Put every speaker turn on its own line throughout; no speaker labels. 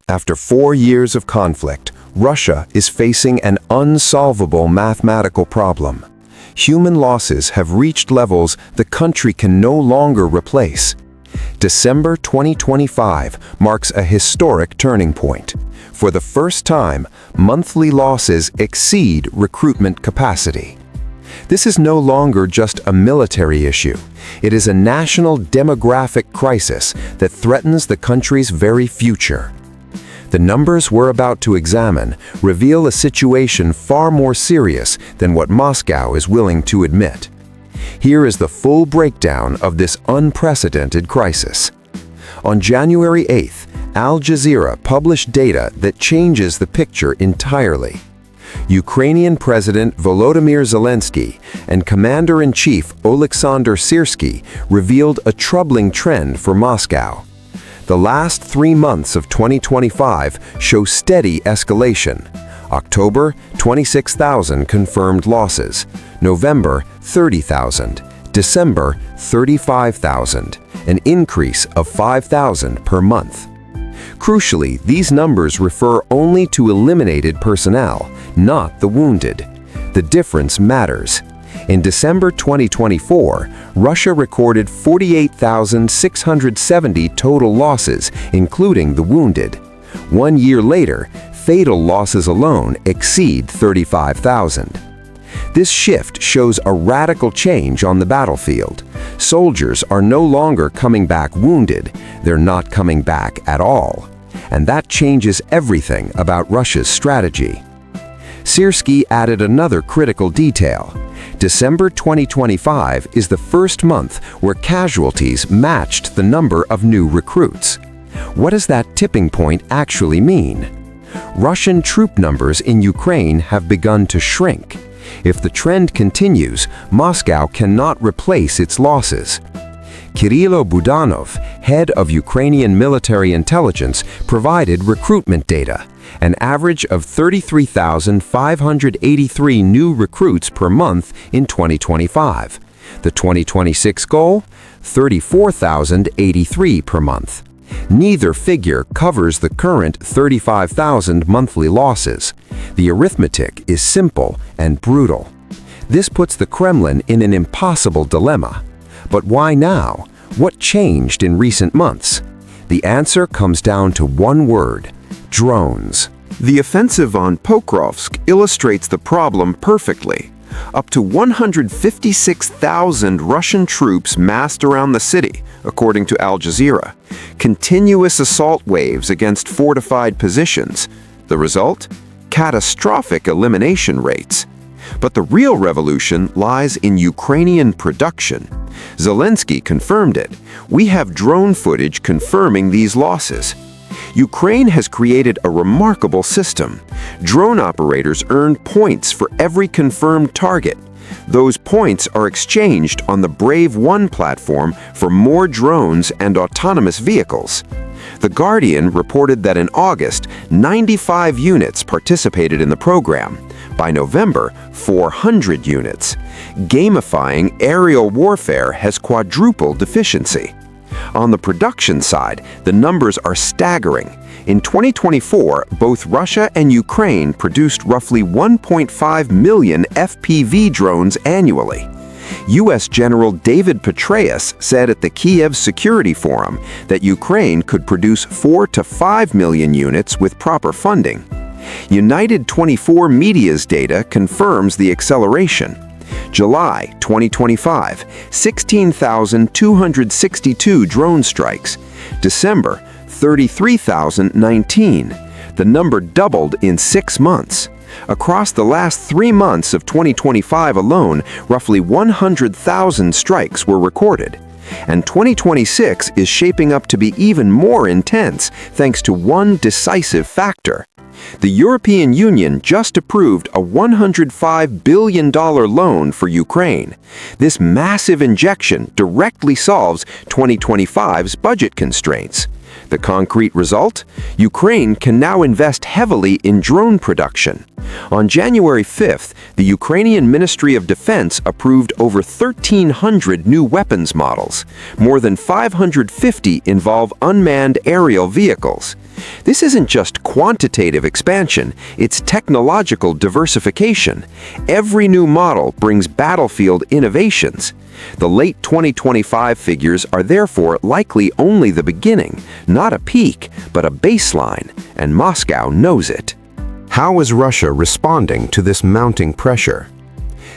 After 4 years of conflict, Russia is facing an unsolvable mathematical problem. Human losses have reached levels the country can no longer replace. December 2025 marks a historic turning point. For the first time, monthly losses exceed recruitment capacity. This is no longer just a military issue. It is a national demographic crisis that threatens the country's very future. The numbers we're about to examine reveal a situation far more serious than what Moscow is willing to admit. Here is the full breakdown of this unprecedented crisis. On January 8th, Al Jazeera published data that changes the picture entirely. Ukrainian President Volodymyr Zelensky and Commander-in-Chief Oleksandr Syrsky revealed a troubling trend for Moscow. The last 3 months of 2025 show steady escalation. October, 26,000 confirmed losses. November, 30,000. December, 35,000, an increase of 5,000 per month. Crucially, these numbers refer only to eliminated personnel, not the wounded. The difference matters. In December 2024, Russia recorded 48,670 total losses, including the wounded. 1 year later, fatal losses alone exceed 35,000. This shift shows a radical change on the battlefield. Soldiers are no longer coming back wounded, they're not coming back at all. And that changes everything about Russia's strategy. Syrsky added another critical detail. December 2025 is the first month where casualties matched the number of new recruits. What does that tipping point actually mean? Russian troop numbers in Ukraine have begun to shrink. If the trend continues, Moscow cannot replace its losses. Kirilo Budanov, head of Ukrainian military intelligence, provided recruitment data. An average of 33,583 new recruits per month in 2025. The 2026 goal? 34,083 per month. Neither figure covers the current 35,000 monthly losses. The arithmetic is simple and brutal. This puts the Kremlin in an impossible dilemma. But why now? What changed in recent months? The answer comes down to one word: drones.
The offensive on Pokrovsk illustrates the problem perfectly. Up to 156,000 Russian troops massed around the city, according to Al Jazeera. Continuous assault waves against fortified positions. The result? Catastrophic elimination rates. But the real revolution lies in Ukrainian production. Zelensky confirmed it. We have drone footage confirming these losses. Ukraine has created a remarkable system. Drone operators earn points for every confirmed target. Those points are exchanged on the Brave One platform for more drones and autonomous vehicles. The Guardian reported that in August, 95 units participated in the program. By November, 400 units. Gamifying aerial warfare has quadrupled efficiency. On the production side, the numbers are staggering. In 2024, both Russia and Ukraine produced roughly 1.5 million FPV drones annually. U.S. General David Petraeus said at the Kiev Security Forum that Ukraine could produce 4 to 5 million units with proper funding. United 24 Media's data confirms the acceleration. July 2025, 16,262 drone strikes. December, 33,019. The number doubled in 6 months. Across the last 3 months of 2025 alone, roughly 100,000 strikes were recorded. And 2026 is shaping up to be even more intense thanks to one decisive factor. The European Union just approved a $105 billion loan for Ukraine. This massive injection directly solves 2025's budget constraints. The concrete result? Ukraine can now invest heavily in drone production. On January 5th, the Ukrainian Ministry of Defense approved over 1,300 new weapons models. More than 550 involve unmanned aerial vehicles. This isn't just quantitative expansion, it's technological diversification. Every new model brings battlefield innovations. The late 2025 figures are therefore likely only the beginning, not a peak, but a baseline, and Moscow knows it.
How is Russia responding to this mounting pressure?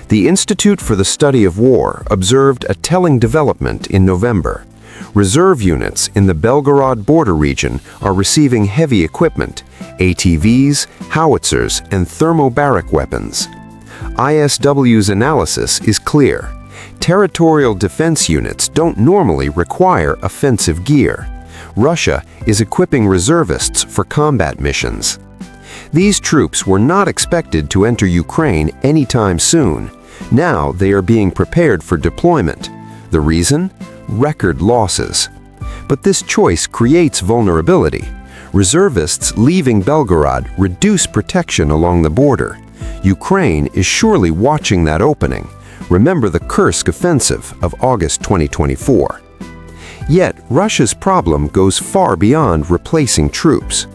The Institute for the Study of War observed a telling development in November. Reserve units in the Belgorod border region are receiving heavy equipment, ATVs, howitzers, and thermobaric weapons. ISW's analysis is clear. Territorial defense units don't normally require offensive gear. Russia is equipping reservists for combat missions. These troops were not expected to enter Ukraine anytime soon. Now they are being prepared for deployment. The reason? Record losses. But this choice creates vulnerability. Reservists leaving Belgorod reduce protection along the border. Ukraine is surely watching that opening. Remember the Kursk offensive of August 2024. Yet, Russia's problem goes far beyond replacing troops.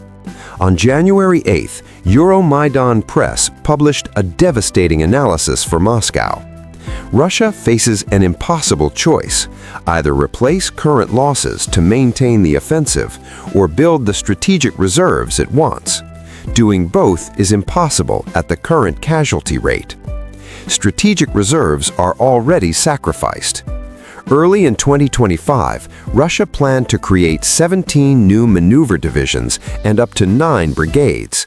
On January 8th, Euromaidan Press published a devastating analysis for Moscow. Russia faces an impossible choice: either replace current losses to maintain the offensive or build the strategic reserves it wants. Doing both is impossible at the current casualty rate. Strategic reserves are already sacrificed. Early in 2025, Russia planned to create 17 new maneuver divisions and up to 9 brigades.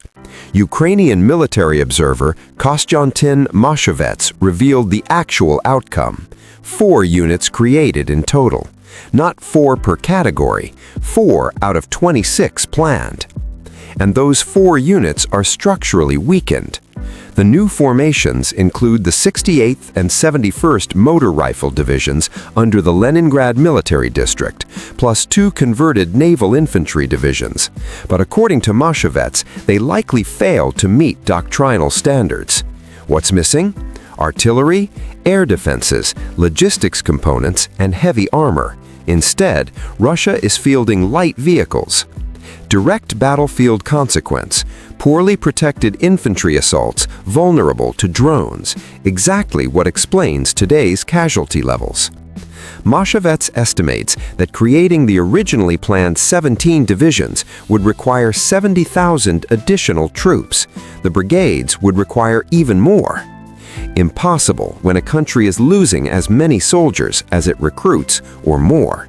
Ukrainian military observer Konstantin Mashovets revealed the actual outcome: 4 units created in total. Not 4 per category, 4 out of 26 planned. And those 4 units are structurally weakened. The new formations include the 68th and 71st Motor Rifle Divisions under the Leningrad Military District, plus 2 converted Naval Infantry Divisions. But according to Mashovets, they likely fail to meet doctrinal standards. What's missing? Artillery, air defenses, logistics components, and heavy armor. Instead, Russia is fielding light vehicles. Direct battlefield consequence: poorly protected infantry assaults vulnerable to drones, exactly what explains today's casualty levels. Mashovets estimates that creating the originally planned 17 divisions would require 70,000 additional troops. The brigades would require even more. Impossible when a country is losing as many soldiers as it recruits or more.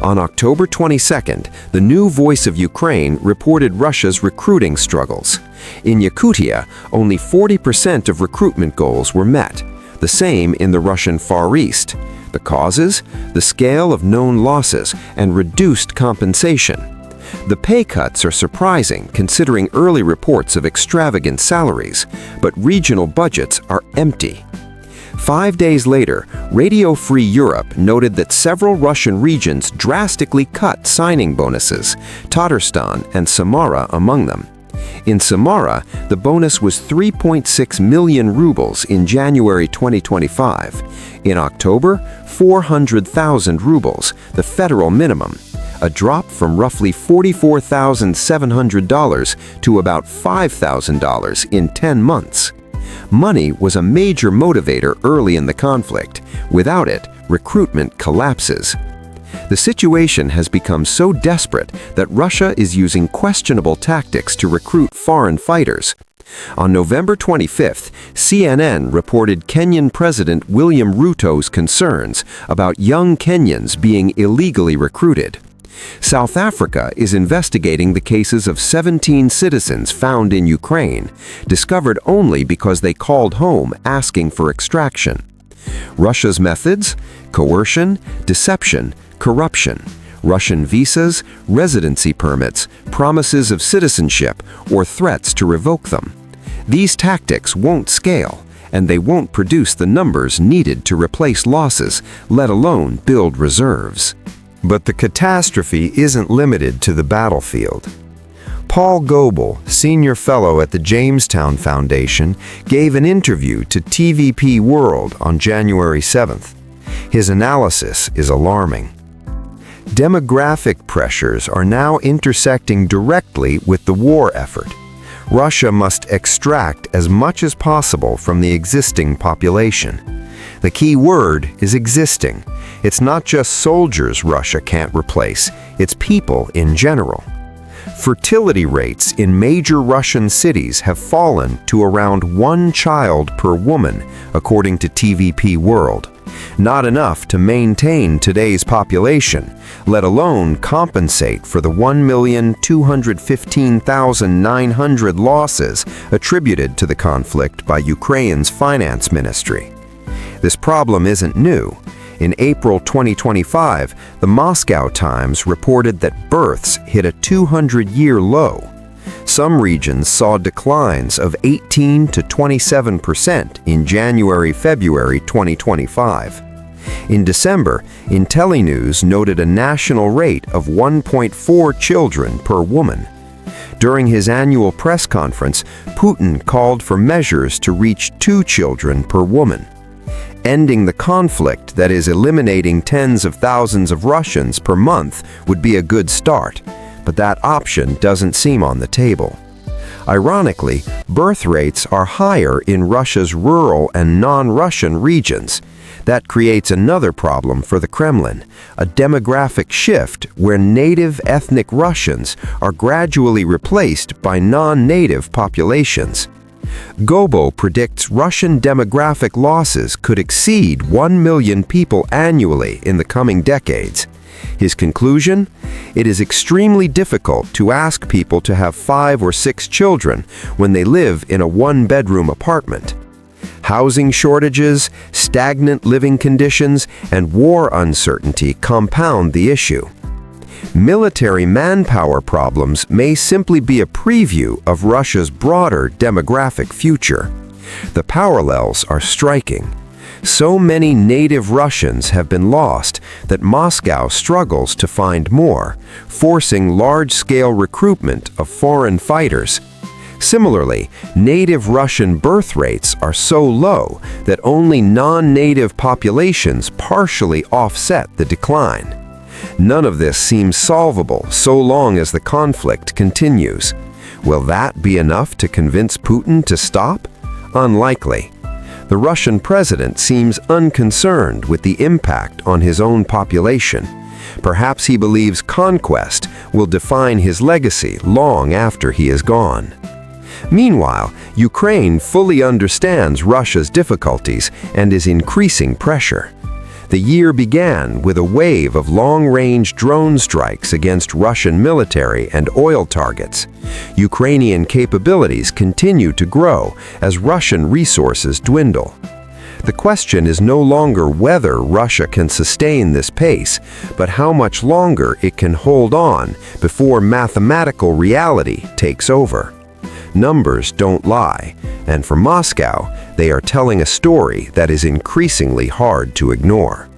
On October 22nd, the New Voice of Ukraine reported Russia's recruiting struggles. In Yakutia, only 40% of recruitment goals were met, the same in the Russian Far East. The causes? The scale of known losses and reduced compensation. The pay cuts are surprising considering early reports of extravagant salaries, but regional budgets are empty. 5 days later, Radio Free Europe noted that several Russian regions drastically cut signing bonuses, Tatarstan and Samara among them. In Samara, the bonus was 3.6 million rubles in January 2025. In October, 400,000 rubles, the federal minimum, a drop from roughly $44,700 to about $5,000 in 10 months. Money was a major motivator early in the conflict. Without it, recruitment collapses. The situation has become so desperate that Russia is using questionable tactics to recruit foreign fighters. On November 25th, CNN reported Kenyan President William Ruto's concerns about young Kenyans being illegally recruited. South Africa is investigating the cases of 17 citizens found in Ukraine, discovered only because they called home asking for extraction. Russia's methods? Coercion, deception, corruption. Russian visas, residency permits, promises of citizenship, or threats to revoke them. These tactics won't scale, and they won't produce the numbers needed to replace losses, let alone build reserves. But the catastrophe isn't limited to the battlefield. Paul Goebel, senior fellow at the Jamestown Foundation, gave an interview to TVP World on January 7th. His analysis is alarming. Demographic pressures are now intersecting directly with the war effort. Russia must extract as much as possible from the existing population. The key word is existing. It's not just soldiers Russia can't replace, it's people in general. Fertility rates in major Russian cities have fallen to around 1 child per woman, according to TVP World. Not enough to maintain today's population, let alone compensate for the 1,215,900 losses attributed to the conflict by Ukraine's finance ministry. This problem isn't new. In April 2025, the Moscow Times reported that births hit a 200-year low. Some regions saw declines of 18 to 27% in January-February 2025. In December, IntelliNews noted a national rate of 1.4 children per woman. During his annual press conference, Putin called for measures to reach 2 children per woman. Ending the conflict, that is, eliminating tens of thousands of Russians per month, would be a good start, but that option doesn't seem on the table. Ironically, birth rates are higher in Russia's rural and non-Russian regions. That creates another problem for the Kremlin, a demographic shift where native ethnic Russians are gradually replaced by non-native populations. Gobo predicts Russian demographic losses could exceed 1 million people annually in the coming decades. His conclusion? It is extremely difficult to ask people to have 5 or 6 children when they live in a 1-bedroom apartment. Housing shortages, stagnant living conditions, and war uncertainty compound the issue. Military manpower problems may simply be a preview of Russia's broader demographic future. The parallels are striking. So many native Russians have been lost that Moscow struggles to find more, forcing large-scale recruitment of foreign fighters. Similarly, native Russian birth rates are so low that only non-native populations partially offset the decline. None of this seems solvable so long as the conflict continues. Will that be enough to convince Putin to stop? Unlikely. The Russian president seems unconcerned with the impact on his own population. Perhaps he believes conquest will define his legacy long after he is gone. Meanwhile, Ukraine fully understands Russia's difficulties and is increasing pressure. The year began with a wave of long-range drone strikes against Russian military and oil targets. Ukrainian capabilities continue to grow as Russian resources dwindle. The question is no longer whether Russia can sustain this pace, but how much longer it can hold on before mathematical reality takes over. Numbers don't lie, and for Moscow, they are telling a story that is increasingly hard to ignore.